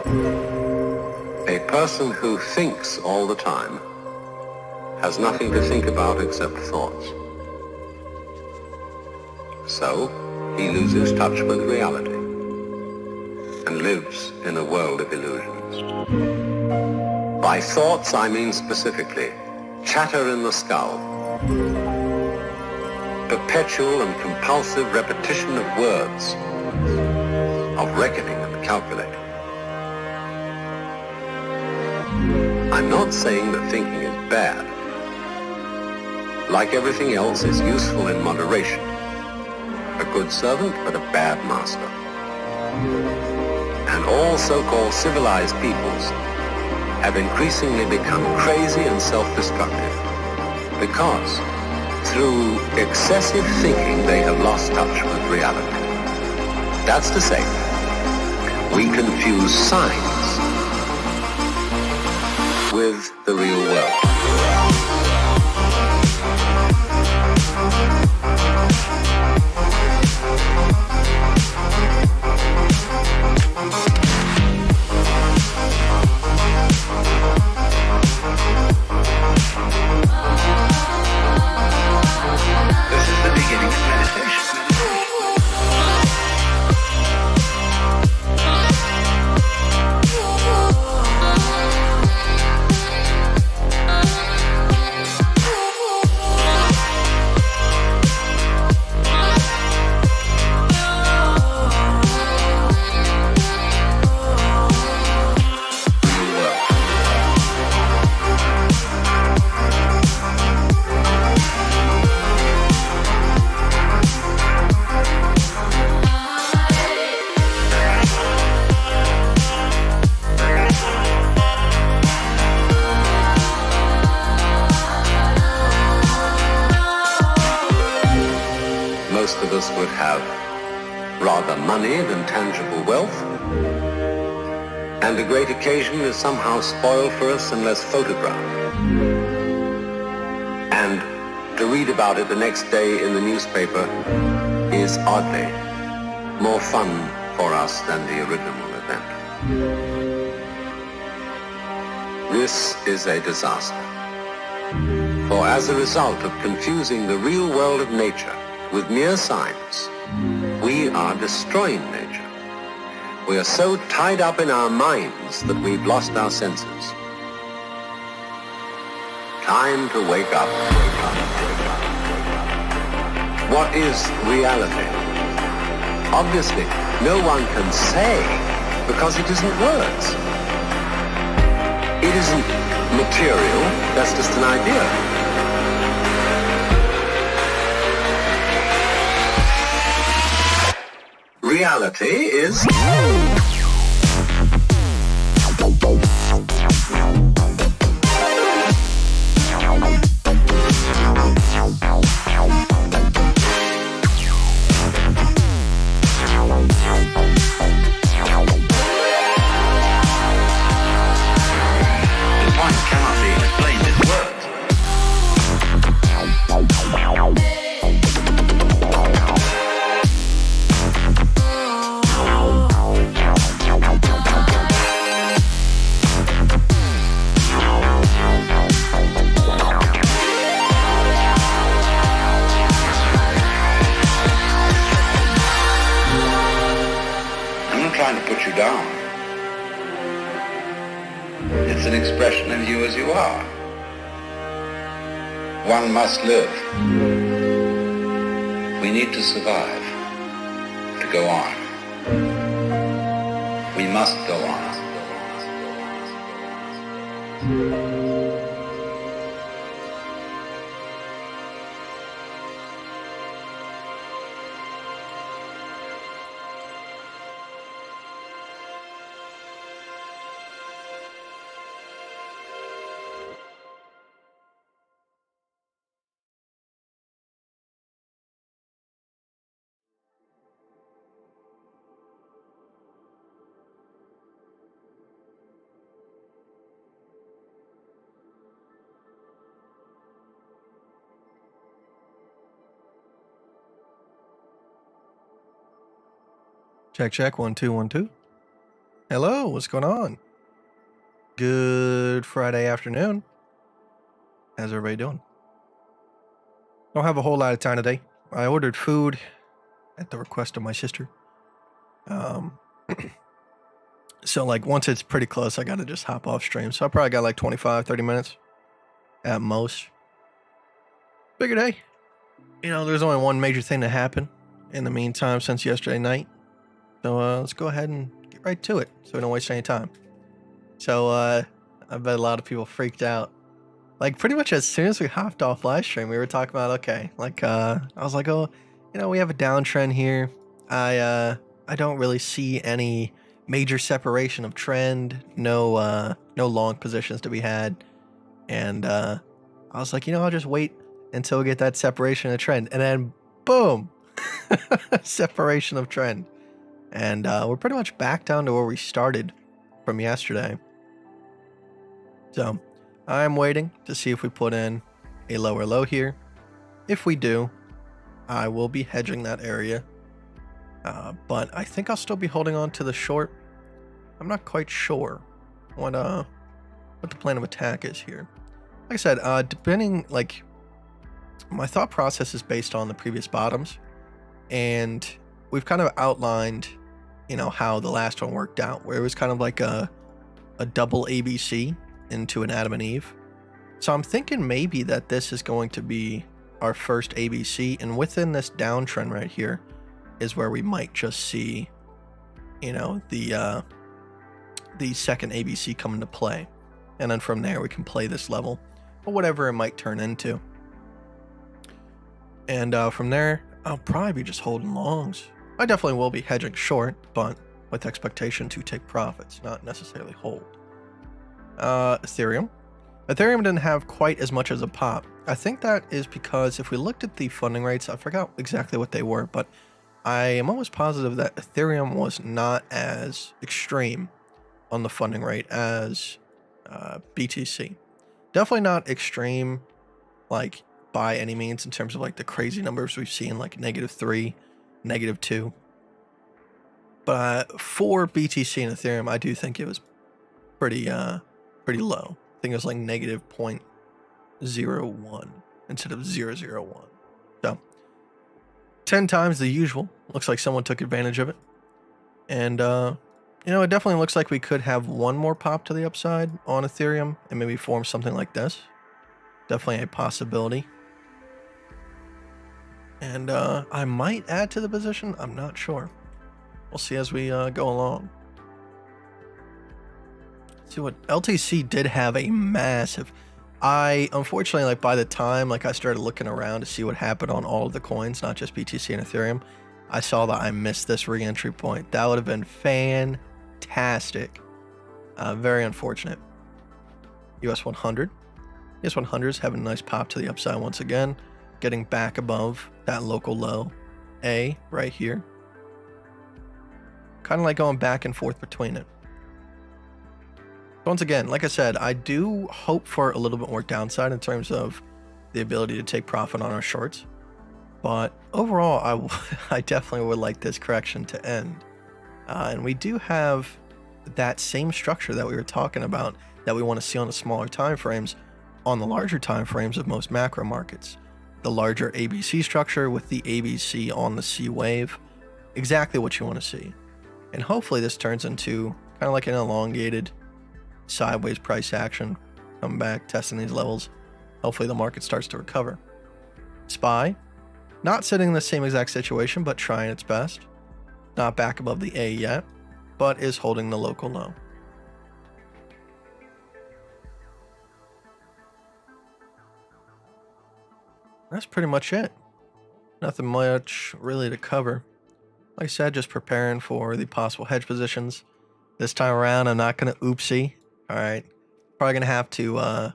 A person who thinks all the time has nothing to think about except thoughts. So, he loses touch with reality and lives in a world of illusions. By thoughts, I mean specifically chatter in the skull, perpetual and compulsive repetition of words, of reckoning and calculating. I'm not saying that thinking is bad. Like everything else, it's useful in moderation. A good servant, but a bad master. And all so-called civilized peoples have increasingly become crazy and self-destructive because through excessive thinking they have lost touch with reality. That's to say, we confuse signs with the real world. This is the beginning of meditation. Most of us would have rather money than tangible wealth, and a great occasion is somehow spoiled for us unless photographed. And to read about it the next day in the newspaper is oddly more fun for us than the original event. This is a disaster. For as a result of confusing the real world of nature with mere signs, we are destroying nature. We are so tied up in our minds that we've lost our senses. Time to wake up. What is reality? Obviously, no one can say because it isn't words. It isn't material, that's just an idea. Reality is... trying to put you down. It's an expression of you as you are. One must live. We need to survive, to go on. We must go on. Check, check, 1 2 1 2. Hello, what's going on? Good Friday afternoon. How's everybody doing? Don't have a whole lot of time today. I ordered food at the request of my sister. So like once it's pretty close, I gotta just hop off stream. So I probably got like 25, 30 minutes at most. Bigger day. You know, there's only one major thing to happen in the meantime since yesterday night. So let's go ahead and get right to it so we don't waste any time. So I bet a lot of people freaked out. Like pretty much as soon as we hopped off Livestream, we were talking about I was like, oh, you know, we have a downtrend here. I don't really see any major separation of trend. No long positions to be had. And I was like, you know, I'll just wait until we get that separation of trend. And then boom, separation of trend. And we're pretty much back down to where we started from yesterday. So I'm waiting to see if we put in a lower low here. If we do, I will be hedging that area. But I think I'll still be holding on to the short. I'm not quite sure what the plan of attack is here. Like I said, depending, like, my thought process is based on the previous bottoms. And we've kind of outlined, you know, how the last one worked out, where it was kind of like a double ABC into an Adam and Eve. So I'm thinking maybe that this is going to be our first ABC, and within this downtrend right here is where we might just see, you know, the second ABC come into play. And then from there we can play this level, or whatever it might turn into. And from there, I'll probably be just holding longs. I definitely will be hedging short, but with expectation to take profits, not necessarily hold. Ethereum didn't have quite as much as a pop. I think that is because if we looked at the funding rates, I forgot exactly what they were, but I am almost positive that Ethereum was not as extreme on the funding rate as BTC. Definitely not extreme, like, by any means in terms of like the crazy numbers we've seen, like -3, -2. But for BTC and Ethereum, I do think it was pretty low. I think it was like -0.01 instead of 0.001. So 10 times the usual. Looks like someone took advantage of it. And you know, it definitely looks like we could have one more pop to the upside on Ethereum and maybe form something like this. Definitely a possibility. And I might add to the position. I'm not sure. We'll see as we go along. See what LTC did have a massive. I unfortunately, like, by the time like I started looking around to see what happened on all of the coins, not just BTC and Ethereum, I saw that I missed this re-entry point. That would have been fantastic. Very unfortunate. US 100. US 100 is having a nice pop to the upside once again, getting back above that local low A right here. Kind of like going back and forth between it. Once again, like I said, I do hope for a little bit more downside in terms of the ability to take profit on our shorts. But overall, I definitely would like this correction to end. And we do have that same structure that we were talking about that we want to see on the smaller time frames, on the larger time frames of most macro markets. The larger ABC structure with the ABC on the C wave. Exactly what you want to see. And hopefully this turns into kind of like an elongated sideways price action, coming back, testing these levels. Hopefully the market starts to recover. SPY, not sitting in the same exact situation, but trying its best. Not back above the A yet, but is holding the local low. That's pretty much it. Nothing much really to cover. Like I said, just preparing for the possible hedge positions. This time around, I'm not going to oopsie. All right. Probably going to have to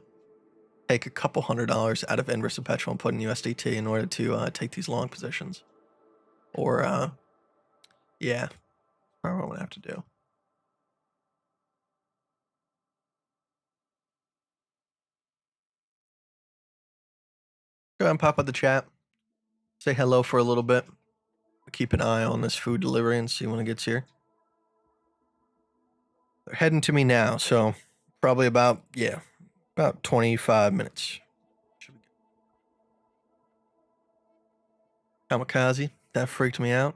take a couple $100 out of Inverse Perpetual and put in USDT in order to take these long positions. Or, yeah, probably what I'm going to have to do. Go ahead and pop up the chat. Say hello for a little bit. Keep an eye on this food delivery and see when it gets here. They're heading to me now, so probably about 25 minutes. Kamikaze, that freaked me out.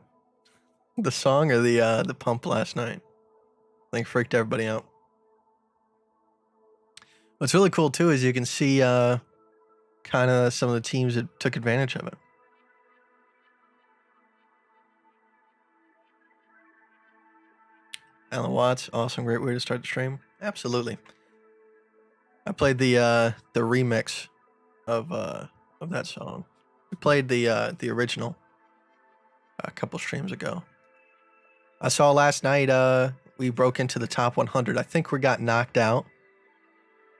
The song or the pump last night? I think freaked everybody out. What's really cool too is you can see kind of some of the teams that took advantage of it. Alan Watts, awesome, great way to start the stream. Absolutely. I played the remix of that song. We played the original a couple streams ago. I saw last night we broke into the top 100. I think we got knocked out,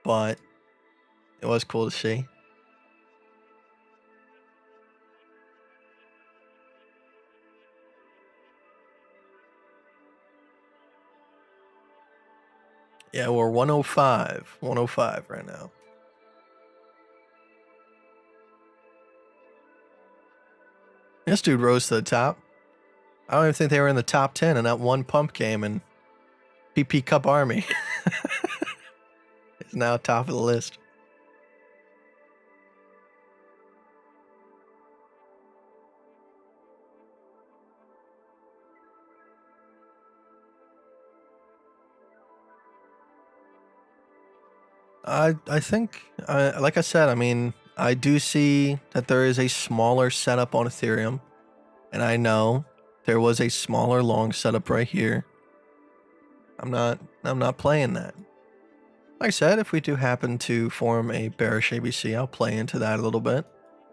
but it was cool to see. Yeah, we're 105 right now. This dude rose to the top. I don't even think they were in the top 10 in that one pump game, and PP Cup Army is now top of the list. I think, like I said, I mean, I do see that there is a smaller setup on Ethereum, and I know there was a smaller long setup right here. I'm not playing that. Like I said, if we do happen to form a bearish ABC, I'll play into that a little bit.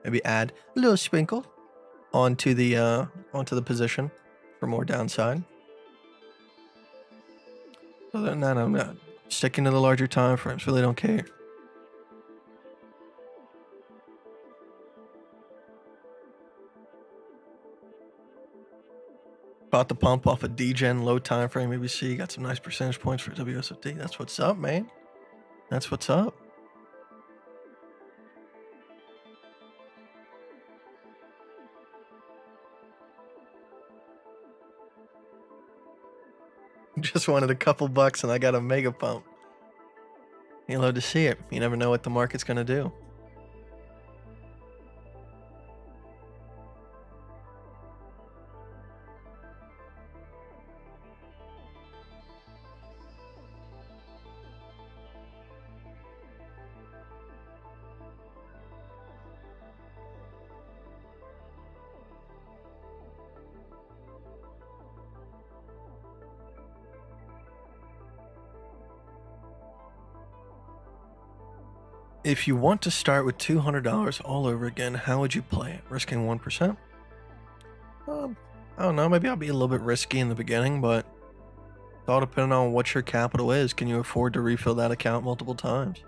Maybe add a little sprinkle onto the position for more downside. Other than that, I'm not sticking to the larger time frames. Really don't care. Bought the pump off a DGen low time frame ABC. Got some nice percentage points for WSFD. That's what's up, man. That's what's up. Just wanted a couple bucks and I got a mega pump. You love to see it. You never know what the market's going to do. If you want to start with $200 all over again, how would you play it? Risking 1%? I don't know. Maybe I'll be a little bit risky in the beginning, but it's all depending on what your capital is. Can you afford to refill that account multiple times?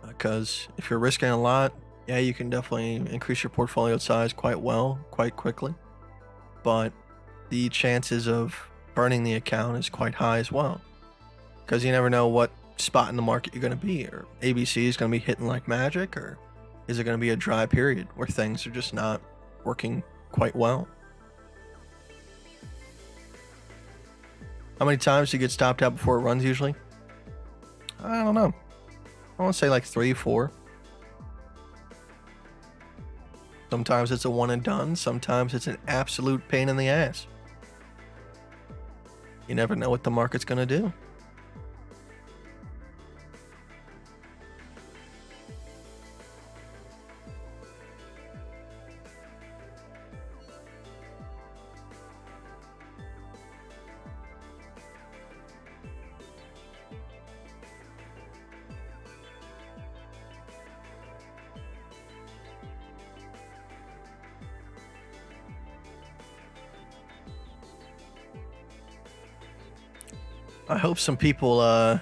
Because if you're risking a lot, yeah, you can definitely increase your portfolio size quite well, quite quickly. But the chances of burning the account is quite high as well. Because you never know what spot in the market you're going to be, or ABC is going to be hitting like magic, or is it going to be a dry period where things are just not working quite well? How many times do you get stopped out before it runs usually? I don't know. I want to say like 3, 4. Sometimes it's a one and done. Sometimes it's an absolute pain in the ass. You never know what the market's going to do. I hope some people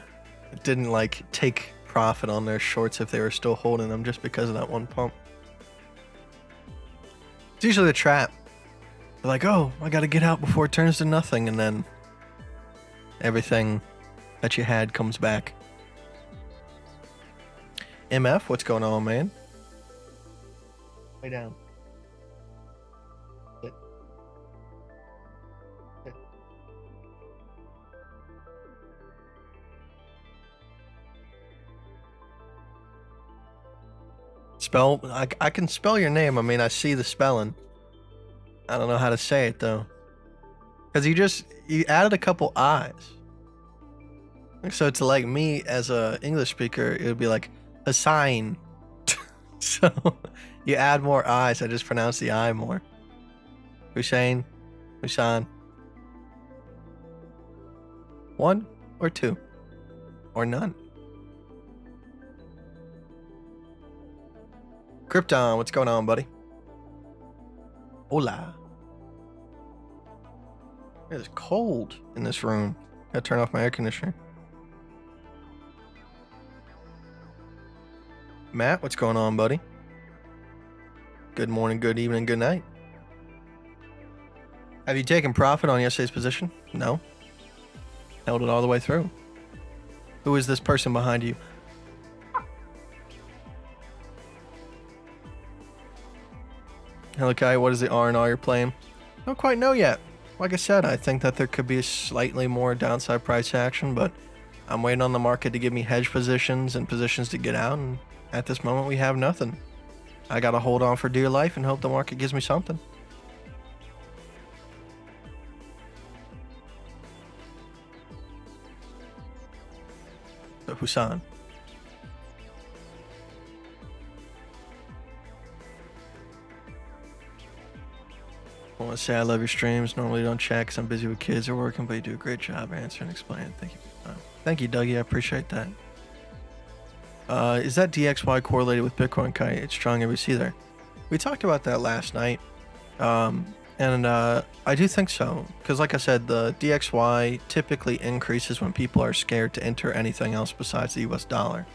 didn't like take profit on their shorts if they were still holding them just because of that one pump. It's usually the trap. They're like, oh, I gotta get out before it turns to nothing, and then everything that you had comes back. MF, what's going on, man? Lay down. Sit. Sit. Spell, I can spell your name. I mean, I see the spelling. I don't know how to say it though. Because you added a couple I's. So to like me as a English speaker, it would be like Hussein. So you add more I's. I just pronounce the I more. Hussein, Hussein. 1 or 2 or none. Krypton, what's going on, buddy? Hola. It is cold in this room. Gotta turn off my air conditioner. Matt, what's going on, buddy? Good morning, good evening, good night. Have you taken profit on yesterday's position? No. Held it all the way through. Who is this person behind you? Hello, Kite. What is the R&R you're playing? Don't quite know yet. Like I said, I think that there could be a slightly more downside price action, but I'm waiting on the market to give me hedge positions and positions to get out, and at this moment we have nothing. I gotta hold on for dear life and hope the market gives me something. So Husan. I want to say I love your streams. Normally don't check because I'm busy with kids or working, but you do a great job answering and explaining. Thank you. Thank you, Dougie. I appreciate that. Is that DXY correlated with Bitcoin, Kite? It's strong ABC there. We talked about that last night. And I do think so. Because like I said, the DXY typically increases when people are scared to enter anything else besides the US dollar.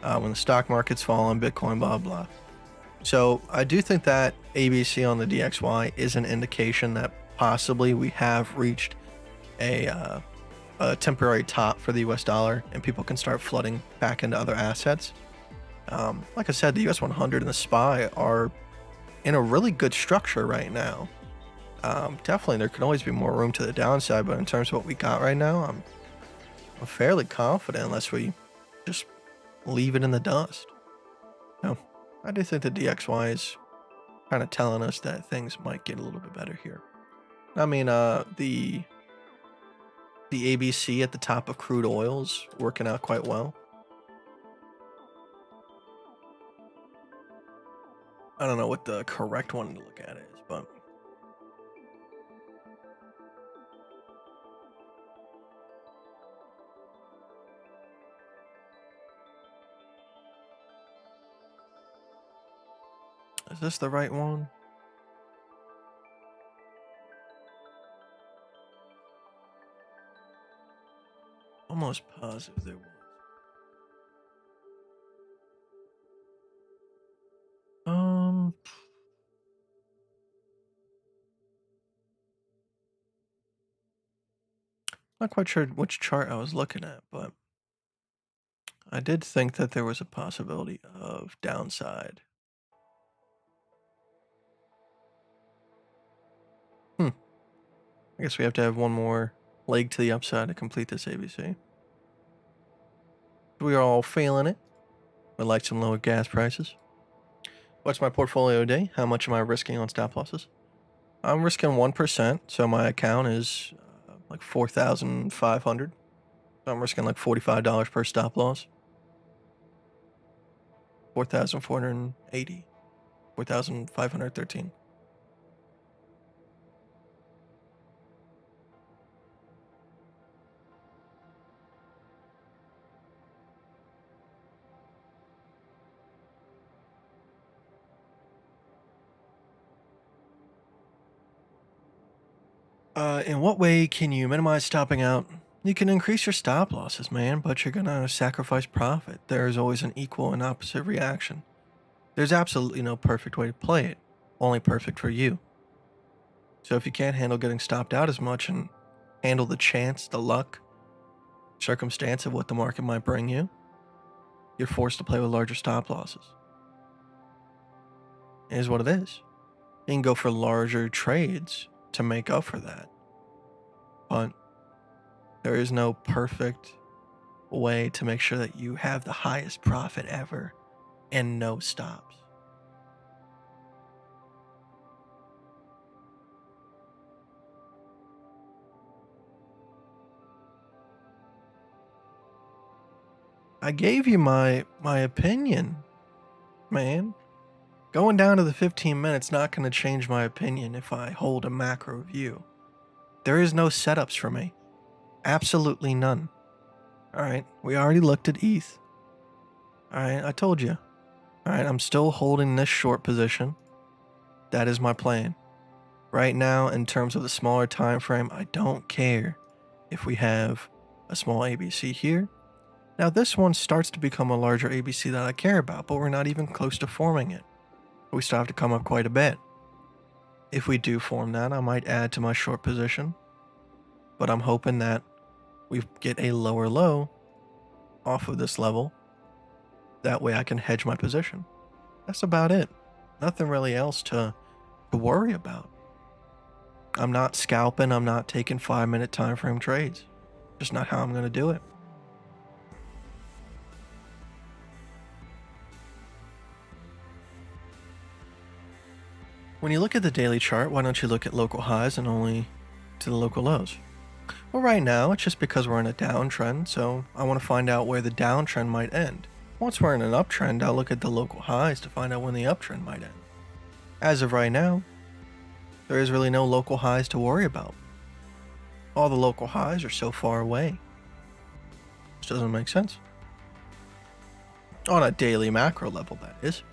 When the stock market's falling, Bitcoin, blah, blah. So I do think that ABC on the DXY is an indication that possibly we have reached a temporary top for the US dollar and people can start flooding back into other assets. Like I said, the US 100 and the SPY are in a really good structure right now. Definitely there could always be more room to the downside, but in terms of what we got right now, I'm fairly confident unless we just leave it in the dust. No, I do think the DXY is kind of telling us that things might get a little bit better here. I mean, the ABC at the top of crude oil's working out quite well. I don't know what the correct one to look at is, but is this the right one? Almost positive there was. Not quite sure which chart I was looking at, but I did think that there was a possibility of downside. I guess we have to have one more leg to the upside to complete this ABC. We are all feeling it. Would like some lower gas prices. What's my portfolio today? How much am I risking on stop losses? I'm risking 1%, so my account is like 4,500. So I'm risking like $45 per stop loss. 4,480. 4,513. In what way can you minimize stopping out? You can increase your stop losses, man, but you're gonna sacrifice profit. There is always an equal and opposite reaction. There's absolutely no perfect way to play it, only perfect for you. So if you can't handle getting stopped out as much and handle the chance, the luck, circumstance of what the market might bring you, you're forced to play with larger stop losses. It is what it is. You can go for larger trades to make up for that. But there is no perfect way to make sure that you have the highest profit ever and no stops. I gave you my opinion, man. Going down to the 15 minutes not going to change my opinion if I hold a macro view. There is no setups for me. Absolutely none. Alright, we already looked at ETH. Alright, I told you. Alright, I'm still holding this short position. That is my plan. Right now, in terms of the smaller time frame, I don't care if we have a small ABC here. Now this one starts to become a larger ABC that I care about, but we're not even close to forming it. We still have to come up quite a bit. If we do form that, I might add to my short position, but I'm hoping that we get a lower low off of this level. That way I can hedge my position. That's about it. Nothing really else to worry about. I'm not scalping, I'm not taking 5-minute time frame trades. Just not how I'm going to do it. When you look at the daily chart, why don't you look at local highs and only to the local lows? Well, right now, it's just because we're in a downtrend, so I want to find out where the downtrend might end. Once we're in an uptrend, I'll look at the local highs to find out when the uptrend might end. As of right now, there is really no local highs to worry about. All the local highs are so far away. Which doesn't make sense. On a daily macro level, that is.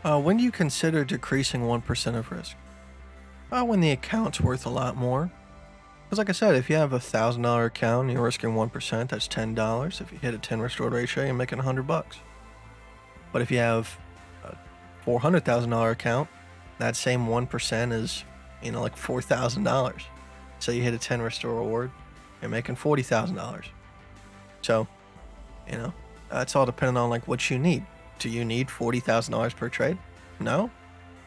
When do you consider decreasing 1% of risk? When the account's worth a lot more. Because like I said, if you have a $1,000 account and you're risking 1%, that's $10. If you hit a 10 restored ratio, you're making $100. But if you have a $400,000 account, that same 1% is, like $4,000. So you hit a 10 restore reward, you're making $40,000. So, that's all dependent on like what you need. Do you need $40,000 per trade? No?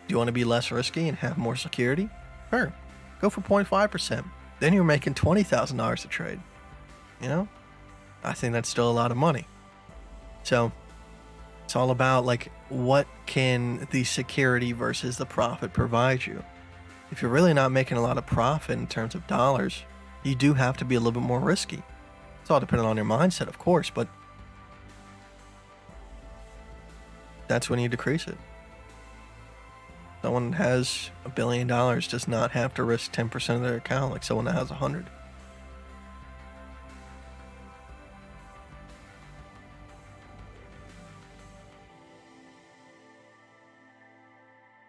Do you want to be less risky and have more security? Sure. Go for 0.5%. Then you're making $20,000 a trade. I think that's still a lot of money. So it's all about like what can the security versus the profit provide you. If you're really not making a lot of profit in terms of dollars, you do have to be a little bit more risky. It's all dependent on your mindset, of course, but that's when you decrease it. Someone that has $1 billion does not have to risk 10% of their account like someone that has 100.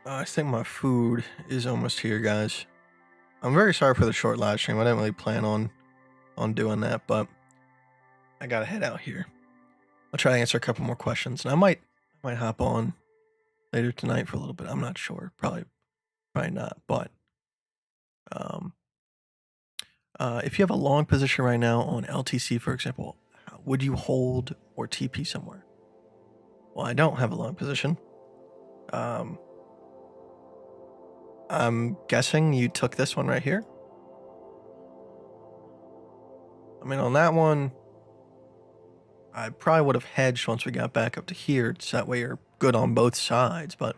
I think my food is almost here, guys. I'm very sorry for the short live stream. I didn't really plan on doing that, but I gotta head out here. I'll try to answer a couple more questions, and I might hop on later tonight for a little bit. I'm not sure. Probably not. But if you have a long position right now on LTC, for example, would you hold or TP somewhere? Well, I don't have a long position. I'm guessing you took this one right here. On that one, I probably would have hedged once we got back up to here, so that way you're good on both sides. But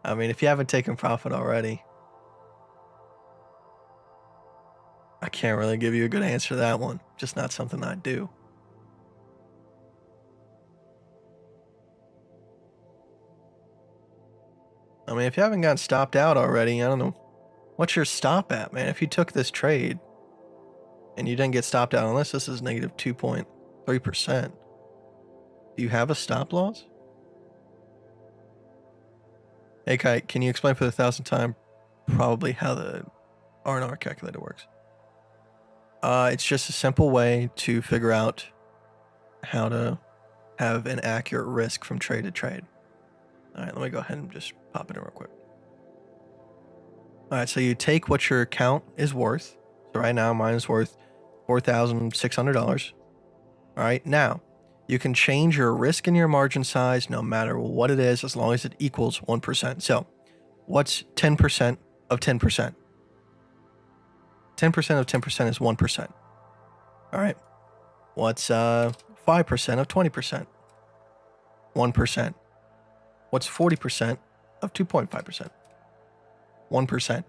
if you haven't taken profit already, I can't really give you a good answer to that one. Just not something I do. If you haven't gotten stopped out already, I don't know. What's your stop at, man? If you took this trade and you didn't get stopped out on this is negative 2.3%. Do you have a stop loss? Hey, Kite, can you explain for the 1,000th time probably how the R&R calculator works? It's just a simple way to figure out how to have an accurate risk from trade to trade. All right, let me go ahead and just pop it in real quick. All right, so you take what your account is worth. So right now, mine is worth $4,600. All right, now you can change your risk and your margin size no matter what it is, as long as it equals 1%. So what's 10% of 10%? 10% of 10% is 1%. All right. What's 5% of 20%? 1%. What's 40% of 2.5%? 1%.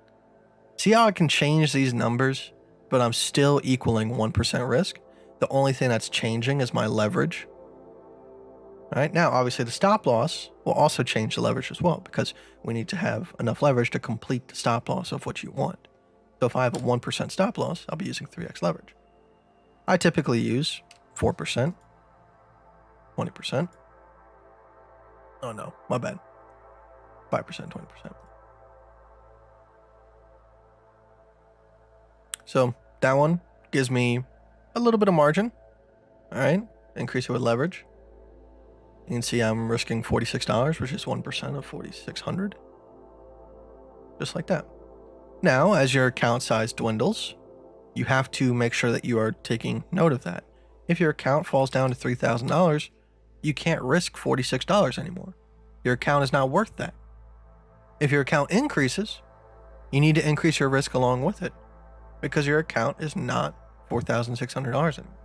See how I can change these numbers, but I'm still equaling 1% risk? The only thing that's changing is my leverage. All right, now obviously the stop loss will also change the leverage as well, because we need to have enough leverage to complete the stop loss of what you want. So if I have a 1% stop loss, I'll be using 3x leverage. I typically use 4%, 20%. Oh no, my bad. 5%, 20%. So that one gives me a little bit of margin. All right, increase it with leverage. You can see I'm risking $46, which is 1% of 4,600. Just like that. Now, as your account size dwindles, you have to make sure that you are taking note of that. If your account falls down to $3,000, you can't risk $46 anymore. Your account is not worth that. If your account increases, you need to increase your risk along with it, because your account is not $4,600 anymore.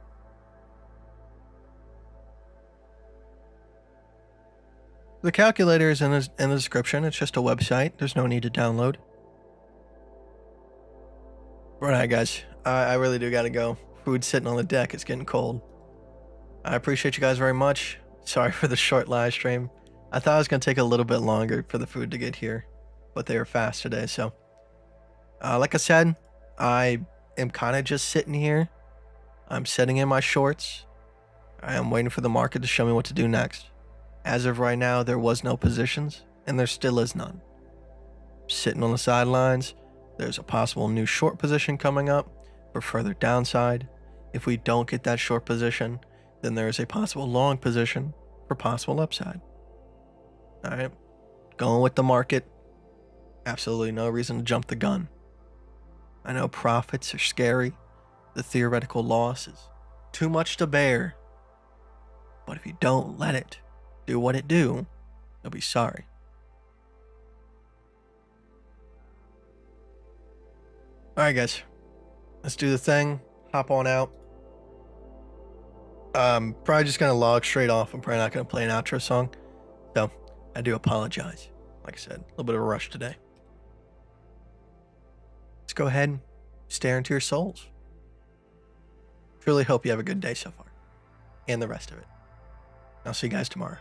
The calculator is in the description. It's just a website. There's no need to download. All right, guys. I really do got to go. Food's sitting on the deck. It's getting cold. I appreciate you guys very much. Sorry for the short live stream. I thought it was going to take a little bit longer for the food to get here, but they were fast today. So, like I said, I am kind of just sitting here. I'm sitting in my shorts. I am waiting for the market to show me what to do next. As of right now, there was no positions, and there still is none. Sitting on the sidelines, there's a possible new short position coming up for further downside. If we don't get that short position, then there is a possible long position for possible upside. All right, going with the market. Absolutely no reason to jump the gun. I know profits are scary. The theoretical loss is too much to bear. But if you don't let it do what it do, you'll be sorry. All right, guys, let's do the thing. Hop on out. Probably just gonna log straight off. I'm probably not gonna play an outro song, so I do apologize. Like I said, a little bit of a rush today. Let's go ahead and stare into your souls. Truly hope you have a good day so far, and the rest of it. I'll see you guys tomorrow.